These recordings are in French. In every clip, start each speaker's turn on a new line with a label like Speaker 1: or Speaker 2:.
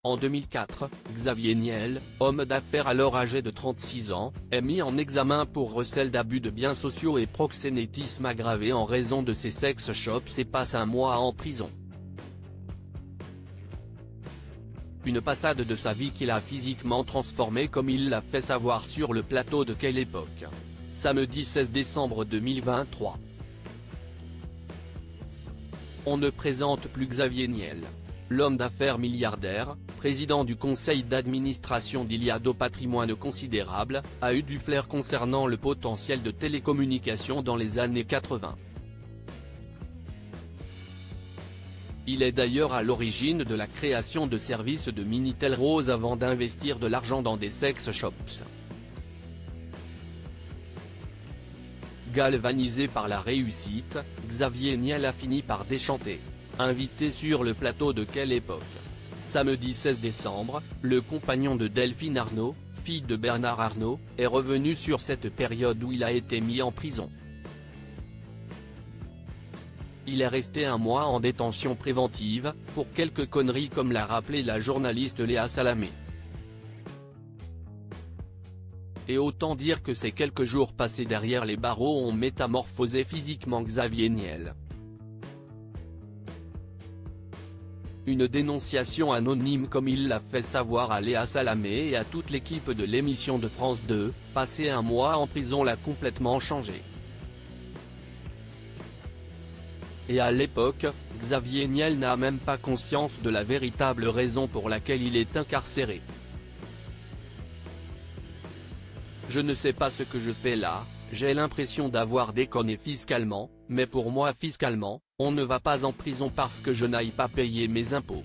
Speaker 1: En 2004, Xavier Niel, homme d'affaires alors âgé de 36 ans, est mis en examen pour recel d'abus de biens sociaux et proxénétisme aggravé en raison de ses sex shops et passe un mois en prison. Une passade de sa vie qu'il a physiquement transformée comme il l'a fait savoir sur le plateau de Quelle Époque. Samedi 16 décembre 2023. On ne présente plus Xavier Niel. L'homme d'affaires milliardaire, président du conseil d'administration d'Iliad au patrimoine considérable, a eu du flair concernant le potentiel de télécommunications dans les années 80. Il est d'ailleurs à l'origine de la création de services de Minitel Rose avant d'investir de l'argent dans des sex shops. Galvanisé par la réussite, Xavier Niel a fini par déchanter. Invité sur le plateau de Quelle Époque. Samedi 16 décembre, le compagnon de Delphine Arnault, fille de Bernard Arnault, est revenu sur cette période où il a été mis en prison. Il est resté un mois en détention préventive, pour quelques conneries comme l'a rappelé la journaliste Léa Salamé. Et autant dire que ces quelques jours passés derrière les barreaux ont métamorphosé physiquement Xavier Niel. Une dénonciation anonyme comme il l'a fait savoir à Léa Salamé et à toute l'équipe de l'émission de France 2, passer un mois en prison l'a complètement changé. Et à l'époque, Xavier Niel n'a même pas conscience de la véritable raison pour laquelle il est incarcéré. Je ne sais pas ce que je fais là, j'ai l'impression d'avoir déconné fiscalement, mais pour moi fiscalement, on ne va pas en prison parce que je n'aille pas payer mes impôts.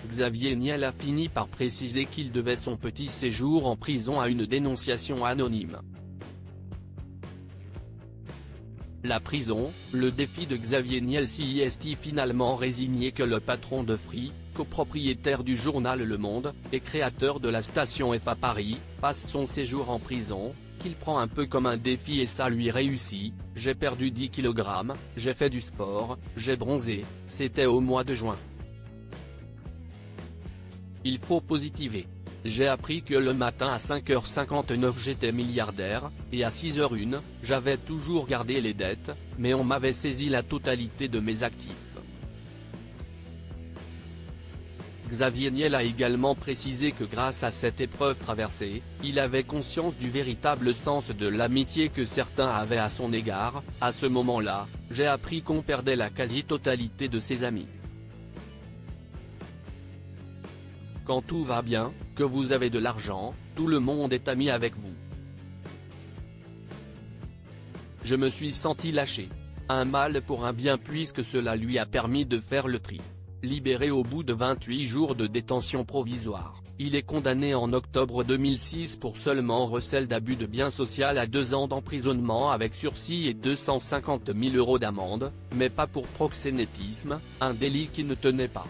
Speaker 1: Xavier Niel a fini par préciser qu'il devait son petit séjour en prison à une dénonciation anonyme. La prison, le défi de Xavier Niel s'y est finalement résigné que le patron de Free, copropriétaire du journal Le Monde, et créateur de la station F à Paris, passe son séjour en prison, qu'il prend un peu comme un défi et ça lui réussit. J'ai perdu 10 kg, j'ai fait du sport, j'ai bronzé, c'était au mois de juin. Il faut positiver. J'ai appris que le matin à 5h59 j'étais milliardaire, et à 6h01, j'avais toujours gardé les dettes, mais on m'avait saisi la totalité de mes actifs. Xavier Niel a également précisé que grâce à cette épreuve traversée, il avait conscience du véritable sens de l'amitié que certains avaient à son égard. À ce moment-là, j'ai appris qu'on perdait la quasi-totalité de ses amis. Quand tout va bien, que vous avez de l'argent, tout le monde est ami avec vous. Je me suis senti lâché. Un mal pour un bien puisque cela lui a permis de faire le tri. Libéré au bout de 28 jours de détention provisoire, il est condamné en octobre 2006 pour seulement recel d'abus de biens sociaux à 2 ans d'emprisonnement avec sursis et 250 000 € d'amende, mais pas pour proxénétisme, un délit qui ne tenait pas.